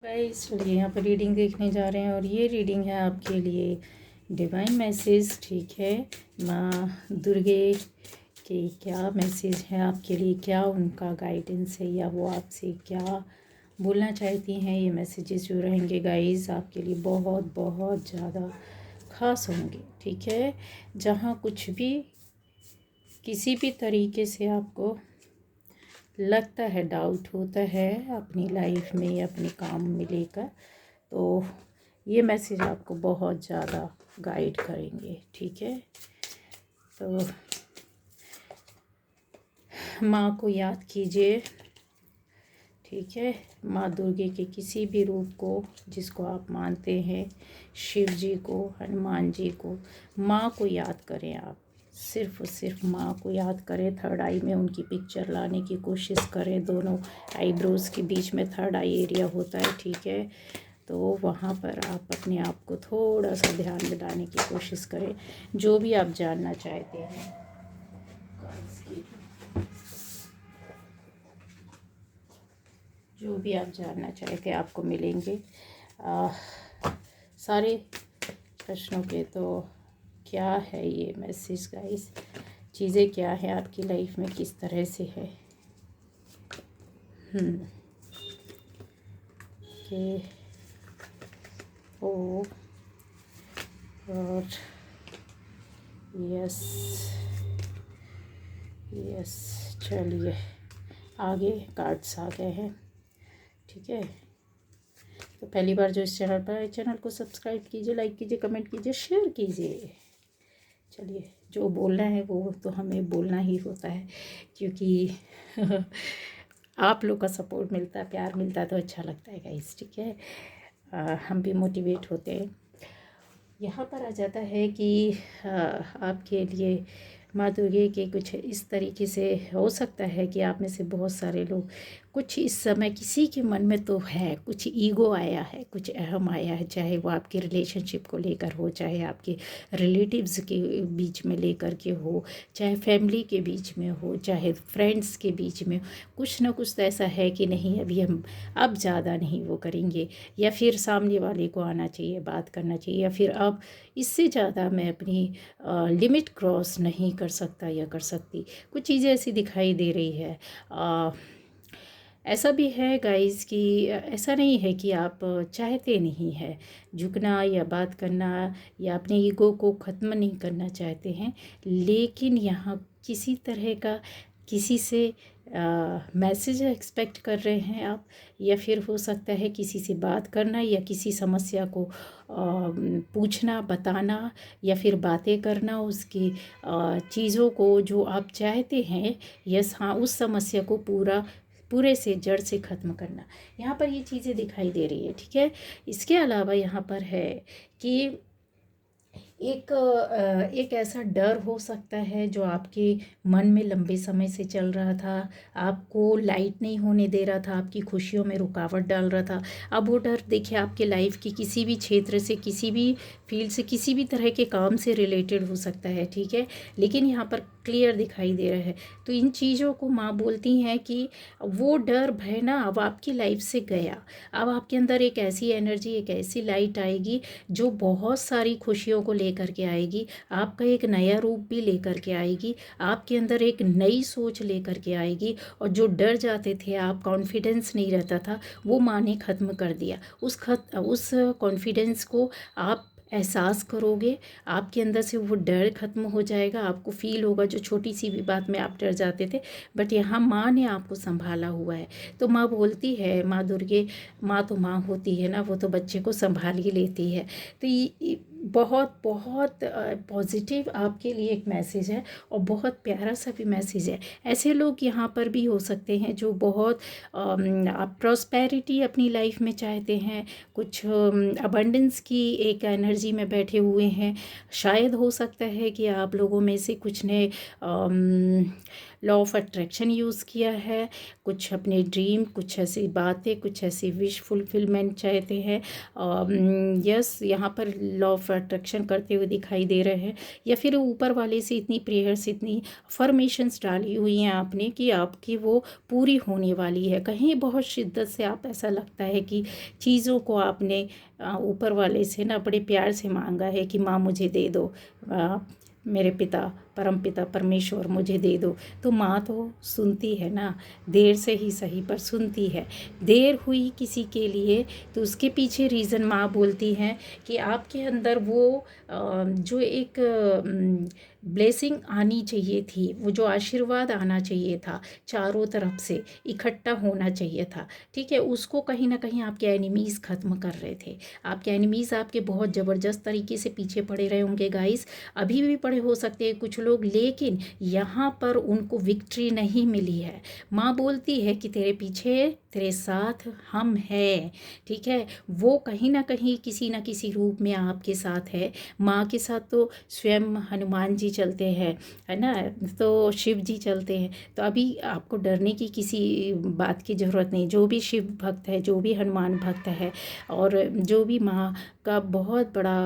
Guys चलिए यहाँ पर रीडिंग देखने जा रहे हैं और ये रीडिंग है आपके लिए डिवाइन मैसेज। ठीक है, माँ दुर्गे के क्या मैसेज है आपके लिए, क्या उनका गाइडेंस है या वो आपसे क्या बोलना चाहती हैं। ये मैसेजेस जो रहेंगे गाइस आपके लिए बहुत बहुत ज़्यादा ख़ास होंगे। ठीक है, जहाँ कुछ भी किसी भी तरीके से आपको लगता है, डाउट होता है अपनी लाइफ में या अपने काम में लेकर, तो ये मैसेज आपको बहुत ज़्यादा गाइड करेंगे। ठीक है, तो माँ को याद कीजिए। ठीक है, माँ दुर्गे के किसी भी रूप को जिसको आप मानते हैं, शिव जी को, हनुमान जी को, माँ को याद करें। आप सिर्फ और सिर्फ माँ को याद करें। थर्ड आई में उनकी पिक्चर लाने की कोशिश करें। दोनों आईब्रोज़ के बीच में थर्ड आई एरिया होता है। ठीक है, तो वहाँ पर आप अपने आप को थोड़ा सा ध्यान में लाने की कोशिश करें। जो भी आप जानना चाहते हैं, जो भी आप जानना चाहते हैं आपको मिलेंगे। सारे प्रश्नों के तो क्या है ये मैसेज गाइस, चीज़ें क्या है आपकी लाइफ में, किस तरह से है कि ओ और यस यस। चलिए आगे कार्ड्स आ गए हैं। ठीक है, तो पहली बार जो इस चैनल पर है, चैनल को सब्सक्राइब कीजिए, लाइक कीजिए, कमेंट कीजिए, शेयर कीजिए। चलिए, जो बोलना है वो तो हमें बोलना ही होता है, क्योंकि आप लोग का सपोर्ट मिलता है, प्यार मिलता है तो अच्छा लगता है गाइस। ठीक है, हम भी मोटिवेट होते हैं। यहाँ पर आ जाता है कि आपके लिए माँ दुर्गे के कुछ इस तरीके से हो सकता है कि आप में से बहुत सारे लोग कुछ इस समय किसी के मन में तो है, कुछ ईगो आया है, कुछ अहम आया है, चाहे वो आपके रिलेशनशिप को लेकर हो, चाहे आपके रिलेटिव्स के बीच में लेकर के हो, चाहे फैमिली के बीच में हो, चाहे फ्रेंड्स के बीच में। कुछ ना कुछ तो ऐसा है कि नहीं, अभी हम अब ज़्यादा नहीं वो करेंगे, या फिर सामने वाले को आना चाहिए, बात करना चाहिए, या फिर अब इससे ज़्यादा मैं अपनी लिमिट क्रॉस नहीं कर सकता या कर सकती। कुछ चीज़ें ऐसी दिखाई दे रही है। ऐसा भी है गाइस कि ऐसा नहीं है कि आप चाहते नहीं हैं झुकना या बात करना या अपने ईगो को ख़त्म नहीं करना चाहते हैं, लेकिन यहाँ किसी तरह का किसी से मैसेज एक्सपेक्ट कर रहे हैं आप, या फिर हो सकता है किसी से बात करना या किसी समस्या को पूछना, बताना, या फिर बातें करना उसकी चीज़ों को जो आप चाहते हैं। यस हाँ, उस समस्या को पूरे से जड़ से ख़त्म करना, यहाँ पर ये चीज़ें दिखाई दे रही है। ठीक है, इसके अलावा यहाँ पर है कि एक ऐसा डर हो सकता है जो आपके मन में लंबे समय से चल रहा था, आपको लाइट नहीं होने दे रहा था, आपकी खुशियों में रुकावट डाल रहा था। अब वो डर देखिए आपके लाइफ की किसी भी क्षेत्र से, किसी भी फील्ड से, किसी भी तरह के काम से रिलेटेड हो सकता है। ठीक है, लेकिन यहाँ पर क्लियर दिखाई दे रहा है। तो इन चीज़ों को माँ बोलती हैं कि वो डर भय ना अब आपकी लाइफ से गया। अब आपके अंदर एक ऐसी एनर्जी, एक ऐसी लाइट आएगी जो बहुत सारी खुशियों को लेकर के आएगी, आपका एक नया रूप भी लेकर के आएगी, आपके अंदर एक नई सोच लेकर के आएगी। और जो डर जाते थे आप, कॉन्फिडेंस नहीं रहता था, वो माँ ने ख़त्म कर दिया। उस कॉन्फिडेंस को आप एहसास करोगे, आपके अंदर से वो डर ख़त्म हो जाएगा। आपको फील होगा जो छोटी सी भी बात में आप डर जाते थे, बट यहाँ माँ ने आपको संभाला हुआ है। तो माँ बोलती है, माँ दुर्गे, माँ तो माँ होती है ना, वो तो बच्चे को संभाल ही लेती है। तो ये बहुत बहुत पॉजिटिव आपके लिए एक मैसेज है और बहुत प्यारा सा भी मैसेज है। ऐसे लोग यहाँ पर भी हो सकते हैं जो बहुत आप प्रॉस्पेरिटी अपनी लाइफ में चाहते हैं, कुछ अबंडेंस की एक एनर्जी में बैठे हुए हैं। शायद हो सकता है कि आप लोगों में से कुछ ने लॉ ऑफ अट्रैक्शन यूज़ किया है, कुछ अपने ड्रीम, कुछ ऐसी बातें, कुछ ऐसी विश फुलफिलमेंट चाहते हैं। यस, यहाँ पर लॉ ऑफ अट्रैक्शन करते हुए दिखाई दे रहे हैं, या फिर ऊपर वाले से इतनी प्रेयर्स, इतनी अफर्मेशंस डाली हुई हैं आपने कि आपकी वो पूरी होने वाली है। कहीं बहुत शिद्दत से आप, ऐसा लगता है कि चीज़ों को आपने ऊपर वाले से ना बड़े प्यार से मांगा है कि माँ मुझे दे दो, मेरे पिता, परम पिता परमेश्वर मुझे दे दो। तो माँ तो सुनती है ना, देर से ही सही पर सुनती है। देर हुई किसी के लिए तो उसके पीछे रीज़न माँ बोलती हैं कि आपके अंदर वो जो एक ब्लेसिंग आनी चाहिए थी, वो जो आशीर्वाद आना चाहिए था, चारों तरफ से इकट्ठा होना चाहिए था, ठीक है, उसको कहीं ना कहीं आपके एनिमीज़ ख़त्म कर रहे थे। आपके एनिमीज़ आपके बहुत ज़बरदस्त तरीके से पीछे पड़े रहे होंगे गाइस, अभी भी पड़े हो सकते हैं कुछ लोग, लेकिन यहाँ पर उनको विक्ट्री नहीं मिली है। माँ बोलती है कि तेरे पीछे, तेरे साथ हम हैं, ठीक है। वो कहीं ना कहीं किसी न किसी रूप में आपके साथ है। माँ के साथ तो स्वयं हनुमान जी चलते हैं, है ना, तो शिव जी चलते हैं। तो अभी आपको डरने की किसी बात की ज़रूरत नहीं। जो भी शिव भक्त है, जो भी हनुमान भक्त है, और जो भी माँ का बहुत बड़ा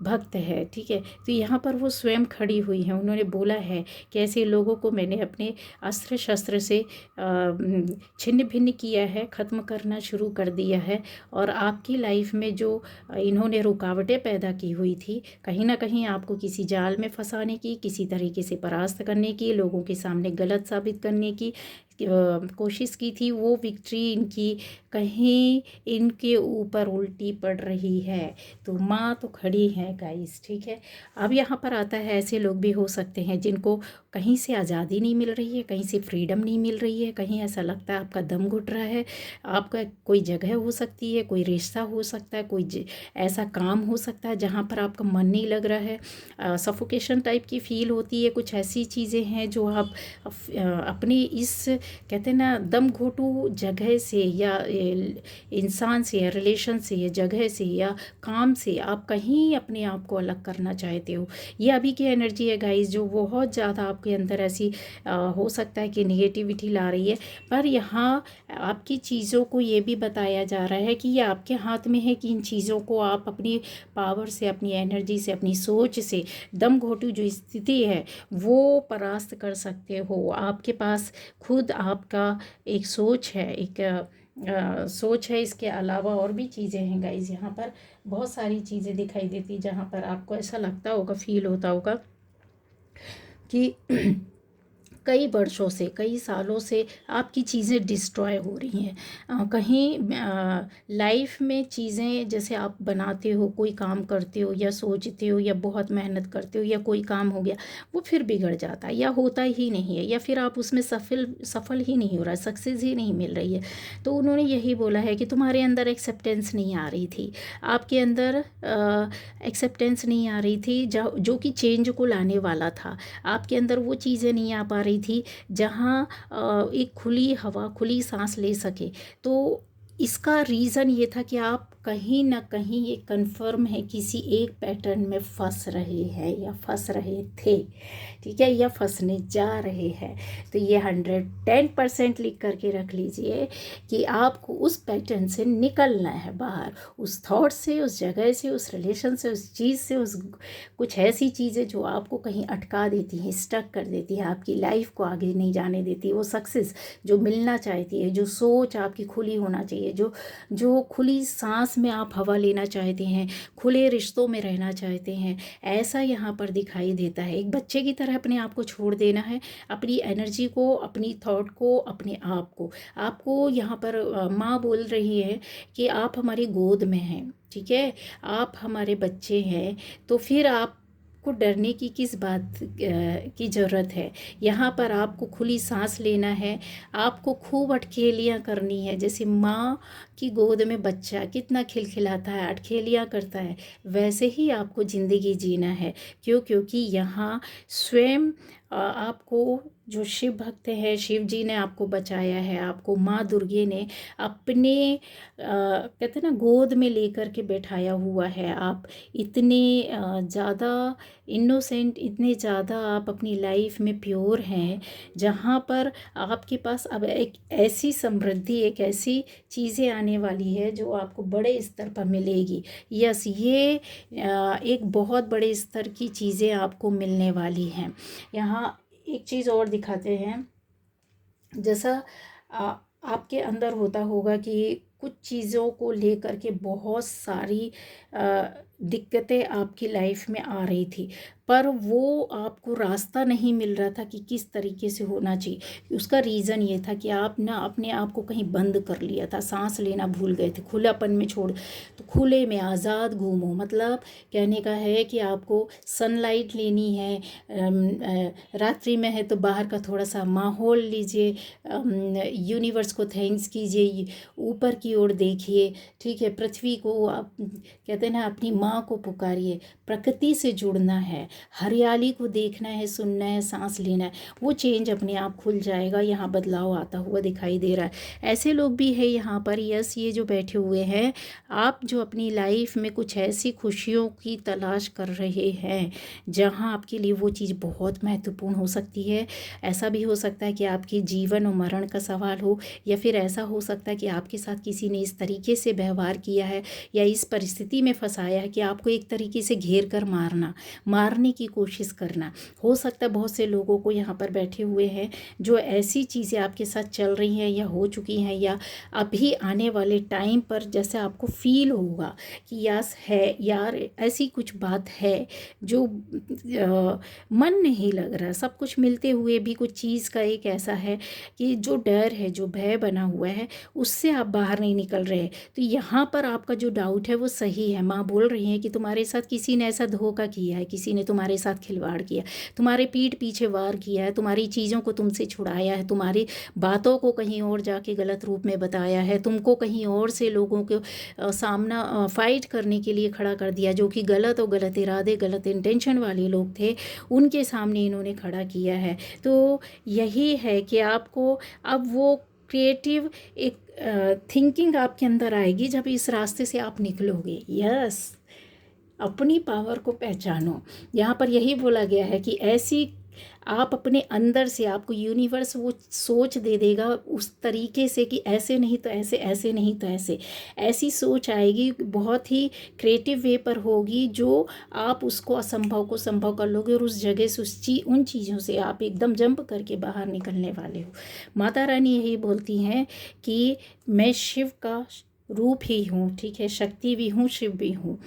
भक्त है, ठीक है, तो यहाँ पर वो स्वयं खड़ी हुई हैं। उन्होंने बोला है कि ऐसे लोगों को मैंने अपने अस्त्र शस्त्र से छिन्न भिन्न किया है, ख़त्म करना शुरू कर दिया है। और आपकी लाइफ में जो इन्होंने रुकावटें पैदा की हुई थी, कहीं ना कहीं आपको किसी जाल में फंसाने की, किसी तरीके से परास्त करने की, लोगों के सामने गलत साबित करने की कोशिश की थी, वो विक्ट्री इनकी कहीं इनके ऊपर उल्टी पड़ रही है। तो माँ तो खड़ी है गाइस, ठीक है। अब यहाँ पर आता है, ऐसे लोग भी हो सकते हैं जिनको कहीं से आज़ादी नहीं मिल रही है, कहीं से फ्रीडम नहीं मिल रही है, कहीं ऐसा लगता है आपका दम घुट रहा है। आपका कोई जगह हो सकती है, कोई रिश्ता हो सकता है, कोई ऐसा काम हो सकता है जहाँ पर आपका मन नहीं लग रहा है, सफोकेशन टाइप की फील होती है। कुछ ऐसी चीज़ें हैं जो आप अपनी इस, कहते हैं ना, दम घोटू जगह से, या इंसान से, या रिलेशन से, या जगह से, या काम से आप कहीं अपने आप को अलग करना चाहते हो। ये अभी की एनर्जी है गाइस, जो बहुत ज़्यादा आपके अंदर ऐसी हो सकता है कि निगेटिविटी ला रही है। पर यहाँ आपकी चीज़ों को ये भी बताया जा रहा है कि ये आपके हाथ में है कि इन चीज़ों को आप अपनी पावर से, अपनी एनर्जी से, अपनी सोच से, दम घोटू जो स्थिति है वो परास्त कर सकते हो। आपके पास खुद आपका एक सोच है, एक सोच है। इसके अलावा और भी चीज़ें हैं गाइज, यहाँ पर बहुत सारी चीज़ें दिखाई देती, जहाँ पर आपको ऐसा लगता होगा, फील होता होगा कि कई वर्षों से, कई सालों से आपकी चीज़ें डिस्ट्रॉय हो रही हैं। कहीं लाइफ में चीज़ें, जैसे आप बनाते हो, कोई काम करते हो या सोचते हो या बहुत मेहनत करते हो, या कोई काम हो गया वो फिर बिगड़ जाता है या होता ही नहीं है, या फिर आप उसमें सफल ही नहीं हो रहा है, सक्सेस ही नहीं मिल रही है। तो उन्होंने यही बोला है कि तुम्हारे अंदर एक्सेप्टेंस नहीं आ रही थी, आपके अंदर एक्सेप्टेंस नहीं आ रही थी जो कि चेंज को लाने वाला था। आपके अंदर वो चीज़ें नहीं आ पा रही थी जहाँ एक खुली हवा, खुली सांस ले सके। तो इसका रीज़न ये था कि आप कहीं ना कहीं ये कंफर्म है किसी एक पैटर्न में फंस रहे हैं, या फंस रहे थे, ठीक है, या फंसने जा रहे हैं। तो ये 110% लिख करके रख लीजिए कि आपको उस पैटर्न से निकलना है बाहर, उस थॉट से, उस जगह से, उस रिलेशन से, उस चीज़ से, उस कुछ ऐसी चीज़ें जो आपको कहीं अटका देती हैं, स्टक कर देती है, आपकी लाइफ को आगे नहीं जाने देती। वो सक्सेस जो मिलना चाहती है, जो सोच आपकी खुली होना चाहिए, जो खुली सांस में आप हवा लेना चाहते हैं, खुले रिश्तों में रहना चाहते हैं, ऐसा यहाँ पर दिखाई देता है। एक बच्चे की तरह अपने आप को छोड़ देना है, अपनी एनर्जी को, अपनी थॉट को, अपने आप को। आपको यहाँ पर माँ बोल रही है कि आप हमारी गोद में हैं, ठीक है, आप हमारे बच्चे हैं, तो फिर आप को डरने की किस बात की ज़रूरत है। यहाँ पर आपको खुली सांस लेना है, आपको खूब अटखेलियाँ करनी है। जैसे माँ की गोद में बच्चा कितना खिलखिलाता है, अटखेलियाँ करता है, वैसे ही आपको ज़िंदगी जीना है। क्योंकि यहाँ स्वयं आपको जो शिव भक्त हैं, शिव जी ने आपको बचाया है, आपको माँ दुर्गे ने अपने कहते हैं ना गोद में लेकर के बैठाया हुआ है। आप इतने ज़्यादा इनोसेंट, इतने ज़्यादा आप अपनी लाइफ में प्योर हैं, जहाँ पर आपके पास अब एक ऐसी समृद्धि, एक ऐसी चीज़ें आने वाली है जो आपको बड़े स्तर पर मिलेगी। यस, ये एक बहुत बड़े स्तर की चीज़ें आपको मिलने वाली हैं। यहाँ एक चीज़ और दिखाते हैं, जैसा आपके अंदर होता होगा कि कुछ चीज़ों को लेकर के बहुत सारी दिक्कतें आपकी लाइफ में आ रही थी, पर वो आपको रास्ता नहीं मिल रहा था कि किस तरीके से होना चाहिए। उसका रीज़न ये था कि आप ना अपने आप को कहीं बंद कर लिया था, सांस लेना भूल गए थे, खुलापन में छोड़। तो खुले में आज़ाद घूमो, मतलब कहने का है कि आपको सनलाइट लेनी है, रात्रि में है तो बाहर का थोड़ा सा माहौल लीजिए, यूनिवर्स को थैंक्स कीजिए, ऊपर की ओर देखिए, ठीक है, पृथ्वी को आप कहते हैं ना अपनी माँ को पुकारिए, प्रकृति से जुड़ना है, हरियाली को देखना है, सुनना है, सांस लेना है, वो चेंज अपने आप खुल जाएगा। यहाँ बदलाव आता हुआ दिखाई दे रहा है। ऐसे लोग भी है यहाँ पर, यस, ये जो बैठे हुए हैं, आप जो अपनी लाइफ में कुछ ऐसी खुशियों की तलाश कर रहे हैं जहाँ आपके लिए वो चीज़ बहुत महत्वपूर्ण हो सकती है। ऐसा भी हो सकता है कि आपके जीवन और मरण का सवाल हो, या फिर ऐसा हो सकता है कि आपके साथ किसी ने इस तरीके से व्यवहार किया है या इस परिस्थिति में फंसाया है कि आपको एक तरीके से घेर कर मारने की कोशिश करना। हो सकता है बहुत से लोगों को यहाँ पर बैठे हुए हैं जो ऐसी चीज़ें आपके साथ चल रही हैं या हो चुकी हैं, या अभी आने वाले टाइम पर जैसे आपको फील होगा कि यस है यार, ऐसी कुछ बात है जो मन नहीं लग रहा, सब कुछ मिलते हुए भी कुछ चीज़ का एक ऐसा है कि जो डर है, जो भय बना हुआ है, उससे आप बाहर नहीं निकल रहे। तो यहाँ पर आपका जो डाउट है वो सही है। माँ बोल रही हैं कि तुम्हारे साथ किसी ने ऐसा धोखा किया है, किसी ने तुम्हारे साथ खिलवाड़ किया, तुम्हारे पीठ पीछे वार किया है, तुम्हारी चीज़ों को तुमसे छुड़ाया है, तुम्हारी बातों को कहीं और जाके गलत रूप में बताया है, तुमको कहीं और से लोगों के सामना फाइट करने के लिए खड़ा कर दिया, जो कि गलत और गलत इरादे, गलत इंटेंशन वाले लोग थे, उनके सामने इन्होंने खड़ा किया है। तो यही है कि आपको अब वो क्रिएटिव एक थिंकिंग आपके अंदर आएगी जब इस रास्ते से आप निकलोगे। यस, अपनी पावर को पहचानो। यहाँ पर यही बोला गया है कि ऐसी आप अपने अंदर से, आपको यूनिवर्स वो सोच दे देगा उस तरीके से कि ऐसे नहीं तो ऐसे, ऐसे नहीं तो ऐसे, ऐसी सोच आएगी, बहुत ही क्रिएटिव वे पर होगी, जो आप उसको असंभव को संभव कर लोगे और उस जगह से उन चीज़ों से आप एकदम जंप करके बाहर निकलने वाले हो। माता रानी यही बोलती हैं कि मैं शिव का रूप ही हूँ, ठीक है, शक्ति भी हूँ, शिव भी हूँ,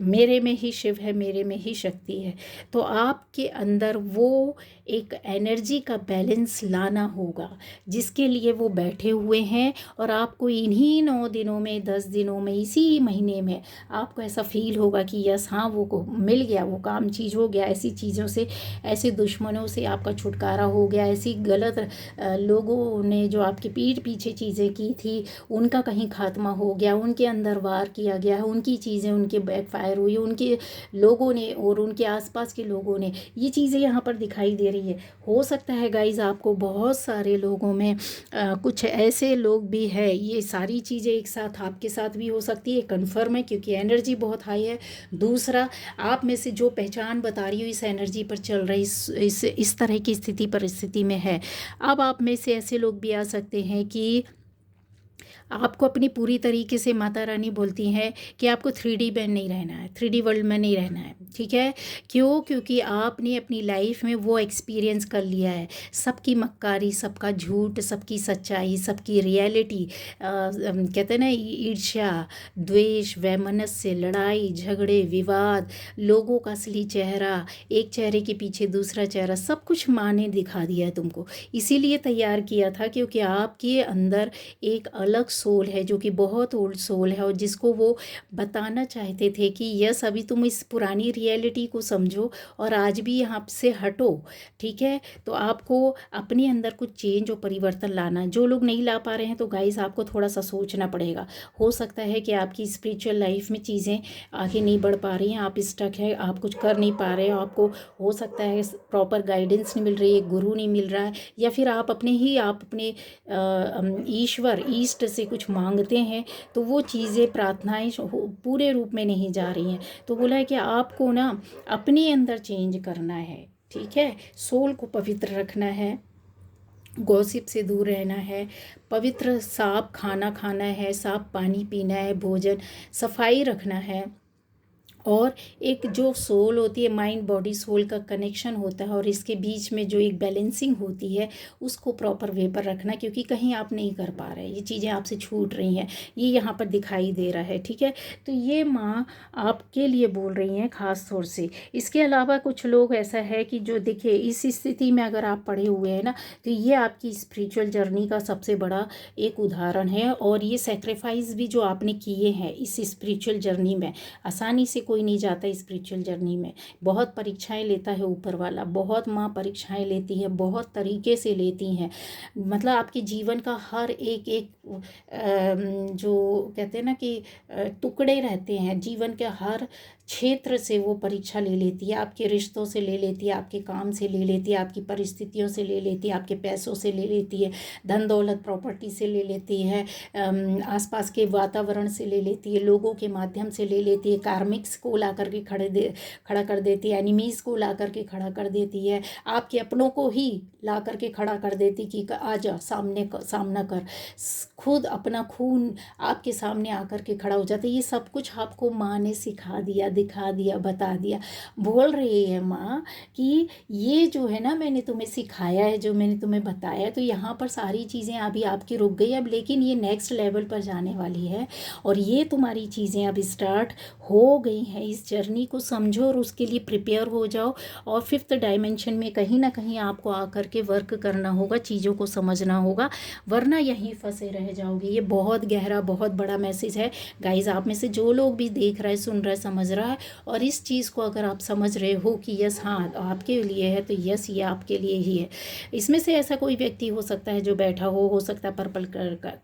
मेरे में ही शिव है, मेरे में ही शक्ति है। तो आपके अंदर वो एक एनर्जी का बैलेंस लाना होगा, जिसके लिए वो बैठे हुए हैं। और आपको इन्हीं 9 दिनों में, 10 दिनों में, इसी महीने में आपको ऐसा फील होगा कि यस हाँ, वो को मिल गया, वो काम चीज़ हो गया, ऐसी चीज़ों से, ऐसे दुश्मनों से आपका छुटकारा हो गया, ऐसी गलत लोगों ने जो आपके पीठ पीछे चीज़ें की थी उनका कहीं खात्मा हो गया, उनके अंदर वार किया गया है, उनकी चीज़ें उनके बैकफायर हुई, उनके लोगों ने और उनके आसपास के लोगों ने, ये चीज़ें यहाँ पर दिखाई दे रही है। हो सकता है गाइज आपको बहुत सारे लोगों में कुछ ऐसे लोग भी हैं, ये सारी चीज़ें एक साथ आपके साथ भी हो सकती है, कंफर्म है, क्योंकि एनर्जी बहुत हाई है। दूसरा, आप में से जो पहचान बता रही हो इस एनर्जी पर चल रही, इस तरह की स्थिति परिस्थिति में है। अब आप में से ऐसे लोग भी आ सकते हैं कि आपको अपनी पूरी तरीके से माता रानी बोलती हैं कि आपको 3D में नहीं रहना है, 3D वर्ल्ड में नहीं रहना है, ठीक है। क्यों? क्योंकि आपने अपनी लाइफ में वो एक्सपीरियंस कर लिया है, सबकी मक्कारी, सबका झूठ, सबकी सच्चाई, सबकी रियलिटी, कहते हैं ना ईर्ष्या, द्वेष, वैमनस्य, लड़ाई झगड़े, विवाद, लोगों का असली चेहरा, एक चेहरे के पीछे दूसरा चेहरा, सब कुछ माँ ने दिखा दिया है तुमको। इसीलिए तैयार किया था क्योंकि आपके अंदर एक अलग सोल है, जो कि बहुत ओल्ड सोल है, और जिसको वो बताना चाहते थे कि यस अभी तुम इस पुरानी रियलिटी को समझो और आज भी यहाँ से हटो, ठीक है। तो आपको अपने अंदर कुछ चेंज और परिवर्तन लाना है। जो लोग नहीं ला पा रहे हैं तो गाइस आपको थोड़ा सा सोचना पड़ेगा। हो सकता है कि आपकी स्पिरिचुअल लाइफ में चीज़ें आगे नहीं बढ़ पा रही हैं, आप स्टक है, आप कुछ कर नहीं पा रहे हो, आपको हो सकता है प्रॉपर गाइडेंस नहीं मिल रही है, गुरु नहीं मिल रहा है, या फिर आप अपने ईश्वर ईष्ट से कुछ मांगते हैं तो वो चीज़ें प्रार्थनाएं पूरे रूप में नहीं जा रही हैं। तो बोला है कि आपको ना अपने अंदर चेंज करना है, ठीक है। सोल को पवित्र रखना है, गॉसिप से दूर रहना है, पवित्र साफ खाना खाना है, साफ पानी पीना है, भोजन सफाई रखना है, और एक जो सोल होती है, माइंड बॉडी सोल का कनेक्शन होता है, और इसके बीच में जो एक बैलेंसिंग होती है उसको प्रॉपर वे पर रखना, क्योंकि कहीं आप नहीं कर पा रहे, ये चीज़ें आपसे छूट रही हैं, ये यहाँ पर दिखाई दे रहा है, ठीक है। तो ये माँ आपके लिए बोल रही हैं ख़ास तौर से। इसके अलावा कुछ लोग ऐसा है कि जो देखिए इस स्थिति में अगर आप पड़े हुए हैं ना, तो ये आपकी स्पिरिचुअल जर्नी का सबसे बड़ा एक उदाहरण है, और ये सेक्रीफाइस भी जो आपने किए हैं इस स्पिरिचुअल जर्नी में, आसानी से कोई नहीं जाता स्पिरिचुअल जर्नी में, बहुत परीक्षाएं लेता है ऊपर वाला, बहुत माँ परीक्षाएं लेती है, बहुत तरीके से लेती हैं। मतलब आपके जीवन का हर एक एक जो कहते हैं ना कि टुकड़े रहते हैं, जीवन के हर क्षेत्र से वो परीक्षा ले लेती है, आपके रिश्तों से ले लेती है, आपके काम से ले लेती है, आपकी परिस्थितियों से ले लेती है, आपके पैसों से ले लेती है, धन दौलत प्रॉपर्टी से ले लेती है, आसपास के वातावरण से ले लेती है, लोगों के माध्यम से ले लेती है, कार्मिक्स को ला करके खड़ा कर देती है, एनिमीज़ को ला करके खड़ा कर देती है, आपके अपनों को ही ला करके खड़ा कर देती कि आ जा सामना कर, खुद अपना खून आपके सामने आकर के खड़ा हो जाता है। ये सब कुछ आपको माँ ने सिखा दिया, दिखा दिया, बता दिया। बोल रही है माँ कि ये जो है ना मैंने तुम्हें सिखाया है, जो मैंने तुम्हें बताया, तो यहाँ पर सारी चीज़ें अभी आपकी रुक गई अब, लेकिन ये नेक्स्ट लेवल पर जाने वाली है, और ये तुम्हारी चीज़ें अब स्टार्ट हो गई हैं। इस जर्नी को समझो और उसके लिए प्रिपेयर हो जाओ, और फिफ्थ डायमेंशन में कहीं ना कहीं आपको आकर के वर्क करना होगा, चीज़ों को समझना होगा, वरना यहीं फंसे रह जाओगे। ये बहुत गहरा बहुत बड़ा मैसेज है गाइज। आप में से जो लोग भी देख रहा है, सुन रहा है, समझ रहा है, और इस चीज़ को अगर आप समझ रहे हो कि यस हाँ आपके लिए है, तो यस ये आपके लिए ही है। इसमें से ऐसा कोई व्यक्ति हो सकता है जो बैठा हो सकता है पर्पल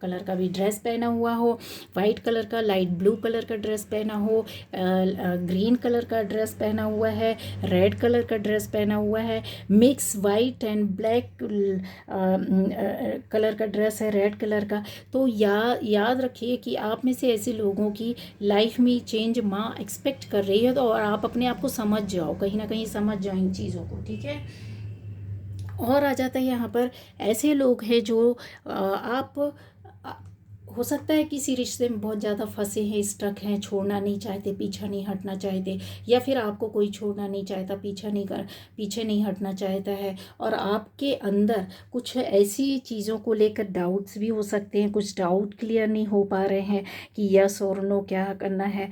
कलर का भी ड्रेस पहना हुआ हो, वाइट कलर का, लाइट ब्लू कलर का ड्रेस पहना हो, ग्रीन कलर का ड्रेस पहना हुआ है, रेड कलर का ड्रेस पहना हुआ है, mix white and black colour का ड्रेस है, रेड कलर का। तो याद रखिए कि आप में से ऐसे लोगों की लाइफ में चेंज माँ एक्सपेक्ट कर रही है, तो और आप अपने आप को समझ जाओ, कहीं ना कहीं समझ जाओ इन चीज़ों को, ठीक है। और आ जाता है यहाँ पर ऐसे लोग हैं जो आप हो सकता है किसी रिश्ते में बहुत ज़्यादा फंसे हैं, स्टक हैं, छोड़ना नहीं चाहते, पीछा नहीं हटना चाहते, या फिर आपको कोई छोड़ना नहीं चाहता, पीछे नहीं हटना चाहता है, और आपके अंदर कुछ ऐसी चीज़ों को लेकर डाउट्स भी हो सकते हैं, कुछ डाउट क्लियर नहीं हो पा रहे हैं कि यस और नो क्या करना है।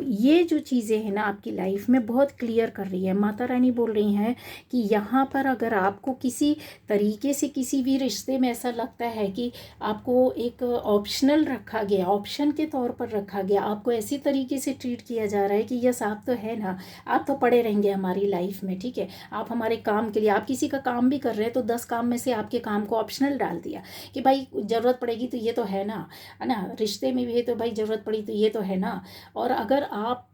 ये जो चीज़ें हैं ना आपकी लाइफ में बहुत क्लियर कर रही है। माता रानी बोल रही हैं कि यहाँ पर अगर आपको किसी तरीके से किसी भी रिश्ते में ऐसा लगता है कि आपको एक ऑप्शनल रखा गया, ऑप्शन के तौर पर रखा गया, आपको ऐसी तरीके से ट्रीट किया जा रहा है कि यस आप तो है ना, आप तो पड़े रहेंगे हमारी लाइफ में, ठीक है, आप हमारे काम के लिए, आप किसी का काम भी कर रहे हैं तो 10 काम में से आपके काम को ऑप्शनल डाल दिया कि भाई ज़रूरत पड़ेगी तो ये तो है ना, रिश्ते में भी है तो भाई ज़रूरत पड़ी तो ये तो है ना। और अगर आप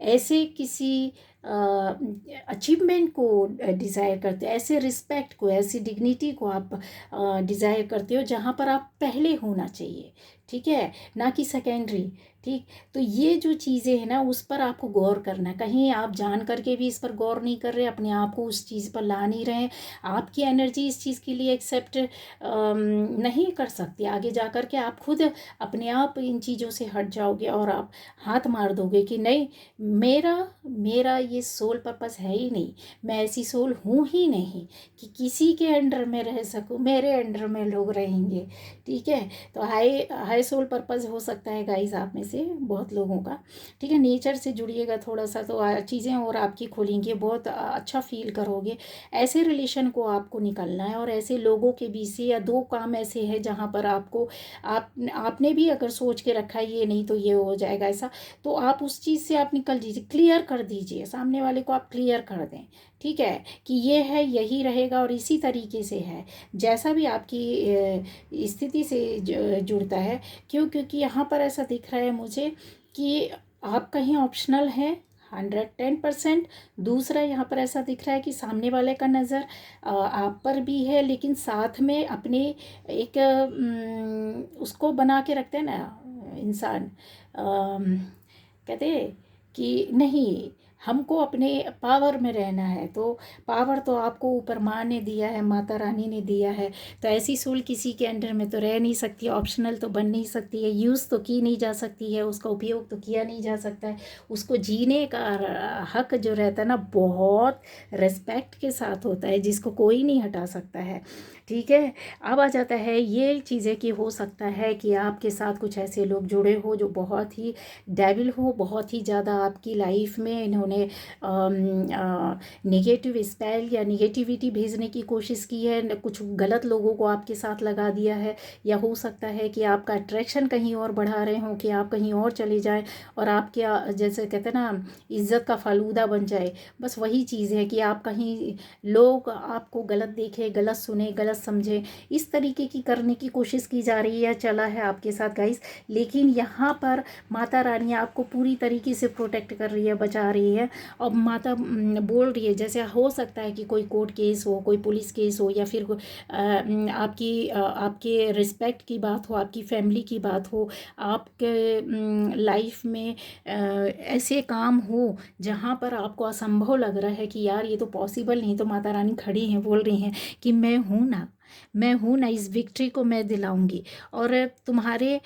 ऐसे किसी अचीवमेंट को डिज़ायर करते हो, ऐसे रिस्पेक्ट को, ऐसी डिग्निटी को आप डिज़ायर करते हो जहाँ पर आप पहले होना चाहिए, ठीक है, ना कि सेकेंडरी, ठीक। तो ये जो चीज़ें हैं ना उस पर आपको गौर करना है। कहीं आप जान करके भी इस पर गौर नहीं कर रहे, अपने आप को उस चीज़ पर ला नहीं रहे, आपकी एनर्जी इस चीज़ के लिए एक्सेप्ट नहीं कर सकती। आगे जा कर के आप खुद अपने आप इन चीज़ों से हट जाओगे और आप हाथ मार दोगे कि नहीं, मेरा ये सोल पर्पस है ही नहीं, मैं ऐसी सोल हूँ ही नहीं कि किसी के अंडर में रह सकूँ, मेरे अंडर में लोग रहेंगे। ठीक है, तो हाई हाई सोल पर्पस हो सकता है गाइस आप में से बहुत लोगों का। ठीक है, नेचर से जुड़िएगा थोड़ा सा तो चीज़ें और आपकी खुलेंगी, बहुत अच्छा फील करोगे। ऐसे रिलेशन को आपको निकलना है और ऐसे लोगों के बीच से, या दो काम ऐसे हैं जहाँ पर आपको आपने भी अगर सोच के रखा है ये नहीं तो ये हो जाएगा ऐसा, तो आप उस चीज़ से आप निकल दीजिए, क्लियर कर दीजिए, सामने वाले को आप क्लियर कर दें। ठीक है, कि ये है, यही रहेगा और इसी तरीके से है, जैसा भी आपकी स्थिति से जुड़ता है। क्योंकि यहाँ पर ऐसा दिख रहा है मुझे कि आप कहीं ऑप्शनल है 110%। दूसरा यहाँ पर ऐसा दिख रहा है कि सामने वाले का नज़र आप पर भी है, लेकिन साथ में अपने एक उसको बना के रखते हैं ना इंसान, कहते हैं कि नहीं, हमको अपने पावर में रहना है, तो पावर तो आपको ऊपर माँ ने दिया है, माता रानी ने दिया है। तो ऐसी सोल किसी के अंडर में तो रह नहीं सकती, ऑप्शनल तो बन नहीं सकती है, यूज़ तो की नहीं जा सकती है, उसका उपयोग तो किया नहीं जा सकता है। उसको जीने का हक जो रहता है ना, बहुत रिस्पेक्ट के साथ होता है, जिसको कोई नहीं हटा सकता है। ठीक है, अब आ जाता है ये चीज़ें कि हो सकता है कि आपके साथ कुछ ऐसे लोग जुड़े हो जो बहुत ही डेविल हो, बहुत ही ज़्यादा आपकी लाइफ में इन्होंने नेगेटिव स्पेल या नेगेटिविटी भेजने की कोशिश की है, कुछ गलत लोगों को आपके साथ लगा दिया है। या हो सकता है कि आपका अट्रैक्शन कहीं और बढ़ा रहे हों, कि आप कहीं और चले जाएं और आपके जैसे कहते हैं ना, इज्जत का फालूदा बन जाए। बस वही चीज़ है कि आप कहीं लोग आपको गलत देखें, गलत सुने, गलत समझें, इस तरीके की करने की कोशिश की जा रही है, चला है आपके साथ गाइस। लेकिन यहाँ पर माता रानी आपको पूरी तरीके से प्रोटेक्ट कर रही है, बचा रही है। और माता बोल रही है, जैसे हो सकता है कि कोई कोर्ट केस हो, कोई पुलिस केस हो, या फिर आपके रिस्पेक्ट की बात हो, आपकी फैमिली की बात हो, आपके लाइफ में ऐसे काम हो जहाँ पर आपको असंभव लग रहा है कि यार ये तो पॉसिबल नहीं, तो माता रानी खड़ी हैं, बोल रही हैं कि मैं हूँ ना, मैं हूँ ना, इस विक्ट्री को मैं दिलाऊंगी। और तुम्हारे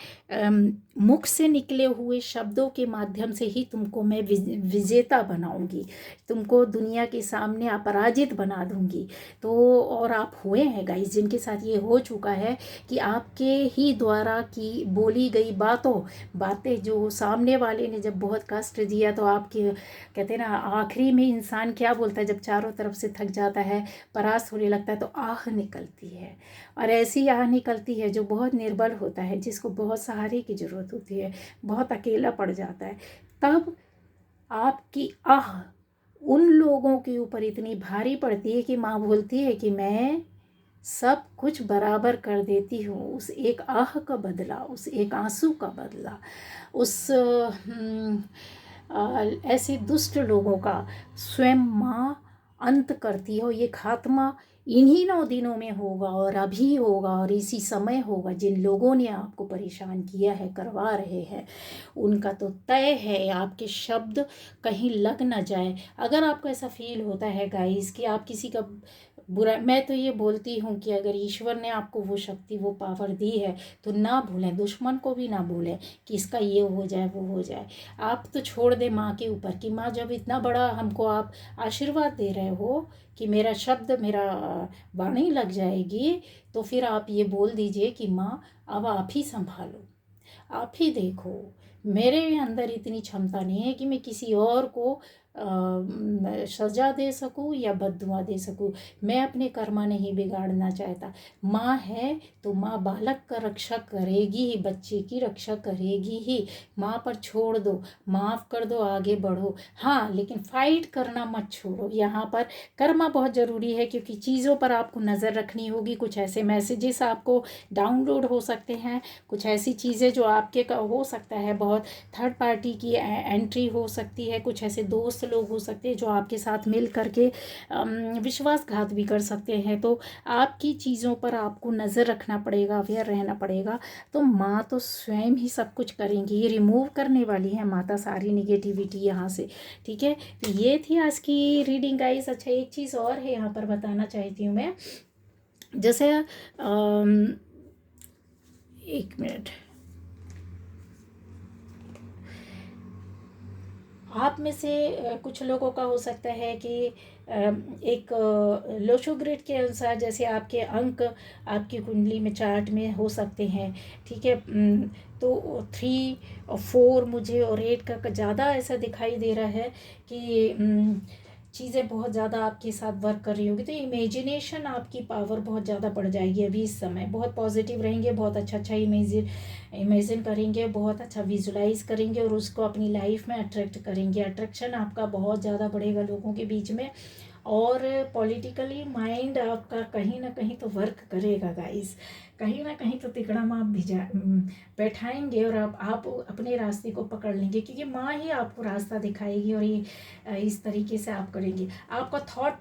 मुख से निकले हुए शब्दों के माध्यम से ही तुमको मैं विजेता बनाऊंगी, तुमको दुनिया के सामने अपराजित बना दूंगी। तो और आप हुए हैं गाइस, जिनके साथ ये हो चुका है कि आपके ही द्वारा की बोली गई बातें जो सामने वाले ने जब बहुत कष्ट दिया, तो आपके कहते हैं ना, आखिरी में इंसान क्या बोलता है जब चारों तरफ से थक जाता है, परास्त होने लगता है, तो आह निकलती है। और ऐसी आह निकलती है जो बहुत निर्बल होता है, जिसको बहुत सहारे की ज़रूरत होती है, बहुत अकेला पड़ जाता है। तब आपकी आह उन लोगों के ऊपर इतनी भारी पड़ती है कि माँ बोलती है कि मैं सब कुछ बराबर कर देती हूँ। उस एक आह का बदला, उस एक आंसू का बदला, उस ऐसे दुष्ट लोगों का स्वयं माँ अंत करती हो। ये खात्मा इन्हीं 9 दिनों में होगा, और अभी होगा, और इसी समय होगा। जिन लोगों ने आपको परेशान किया है, करवा रहे हैं, उनका तो तय है आपके शब्द कहीं लग ना जाए। अगर आपको ऐसा फील होता है गाइस कि आप किसी का बुरा, मैं तो ये बोलती हूँ कि अगर ईश्वर ने आपको वो शक्ति, वो पावर दी है, तो ना भूलें, दुश्मन को भी ना भूलें कि इसका ये हो जाए, वो हो जाए। आप तो छोड़ दे माँ के ऊपर कि माँ जब इतना बड़ा हमको आप आशीर्वाद दे रहे हो कि मेरा शब्द, मेरा वाणी लग जाएगी, तो फिर आप ये बोल दीजिए कि माँ अब आप ही संभालो, आप ही देखो। मेरे अंदर इतनी क्षमता नहीं है कि मैं किसी और को सजा दे सकूं या बद्दुआ दे सकूं। मैं अपने कर्मा नहीं बिगाड़ना चाहता। माँ है तो माँ बालक का रक्षा करेगी ही, बच्चे की रक्षा करेगी ही। माँ पर छोड़ दो, माफ़ कर दो, आगे बढ़ो। हाँ, लेकिन फाइट करना मत छोड़ो। यहाँ पर कर्मा बहुत ज़रूरी है, क्योंकि चीज़ों पर आपको नज़र रखनी होगी। कुछ ऐसे मैसेजेस आपको डाउनलोड हो सकते हैं, कुछ ऐसी चीज़ें जो आपके का हो सकता है, बहुत थर्ड पार्टी की एंट्री हो सकती है, कुछ ऐसे दोस्त लोग हो सकते हैं जो आपके साथ मिल करके विश्वासघात भी कर सकते हैं। तो आपकी चीज़ों पर आपको नज़र रखना पड़ेगा, अवेयर रहना पड़ेगा। तो माँ तो स्वयं ही सब कुछ करेंगी, ये रिमूव करने वाली है माता सारी निगेटिविटी यहाँ से। ठीक है, तो ये थी आज की रीडिंग गाइस। अच्छा, एक चीज़ और है यहाँ पर बताना चाहती हूँ मैं, जैसे एक मिनट, आप में से कुछ लोगों का हो सकता है कि एक लोशो ग्रिड के अनुसार जैसे आपके अंक आपकी कुंडली में चार्ट में हो सकते हैं, ठीक है। तो 3 और 4 मुझे और 8 का ज़्यादा ऐसा दिखाई दे रहा है कि चीज़ें बहुत ज़्यादा आपके साथ वर्क कर रही होगी, तो इमेजिनेशन आपकी पावर बहुत ज़्यादा बढ़ जाएगी अभी इस समय। बहुत पॉजिटिव रहेंगे, बहुत अच्छा अच्छा इमेजिन करेंगे, बहुत अच्छा विजुलाइज करेंगे और उसको अपनी लाइफ में अट्रैक्ट करेंगे। अट्रैक्शन आपका बहुत ज़्यादा बढ़ेगा लोगों के बीच में। और पॉलिटिकली माइंड आपका कहीं ना कहीं तो वर्क करेगा गाइस, कहीं ना कहीं तो तिकड़म आप बैठाएंगे और आप अपने रास्ते को पकड़ लेंगे, क्योंकि माँ ही आपको रास्ता दिखाएगी और ये इस तरीके से आप करेंगे। आपका थॉट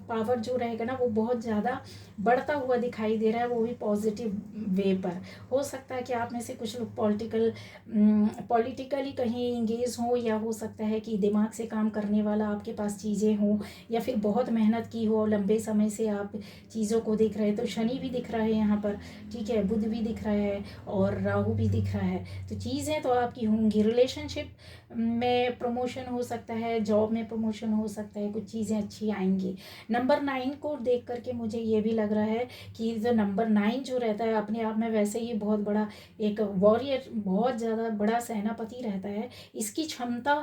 पावर जो रहेगा ना वो बहुत ज़्यादा बढ़ता हुआ दिखाई दे रहा है, वो भी पॉजिटिव वे पर। हो सकता है कि आप में से कुछ लोग पॉलिटिकली कहीं इंगेज हों, या हो सकता है कि दिमाग से काम करने वाला आपके पास चीज़ें हों, या फिर बहुत मेहनत की हो, लंबे समय से आप चीज़ों को देख रहे हैं। तो शनि भी दिख रहा है यहाँ पर, ठीक है, बुध भी दिख रहा है और राहु भी दिख रहा है। तो चीज़ें तो आपकी होंगी। रिलेशनशिप में प्रमोशन हो सकता है, जॉब में प्रमोशन हो सकता है, कुछ चीज़ें अच्छी आएंगी। नंबर 9 को देख करके मुझे ये भी लग रहा है कि जो नंबर 9 जो रहता है अपने आप में वैसे ही बहुत बड़ा एक वॉरियर, बहुत ज़्यादा बड़ा सेनापति रहता है। इसकी क्षमता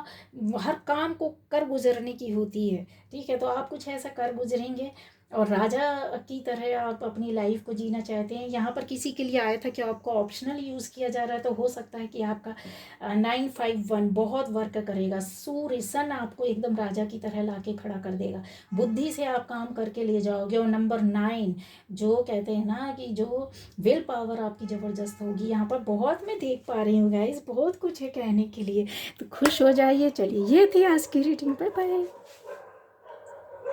हर काम को कर गुजरने की होती है, ठीक है। तो आप कुछ ऐसा कर गुजरेंगे और राजा की तरह आप अपनी लाइफ को जीना चाहते हैं। यहाँ पर किसी के लिए आया था कि आपको ऑप्शनल यूज़ किया जा रहा है, तो हो सकता है कि आपका 951 बहुत वर्क करेगा। सूर्य सन आपको एकदम राजा की तरह लाके खड़ा कर देगा, बुद्धि से आप काम करके ले जाओगे। और नंबर 9 जो कहते हैं ना कि जो विल पावर आपकी ज़बरदस्त होगी, यहाँ पर बहुत मैं देख पा रही हूँ गाइस, बहुत कुछ है कहने के लिए। तो खुश हो जाइए। चलिए, ये थी आज की रीडिंग। Bye bye.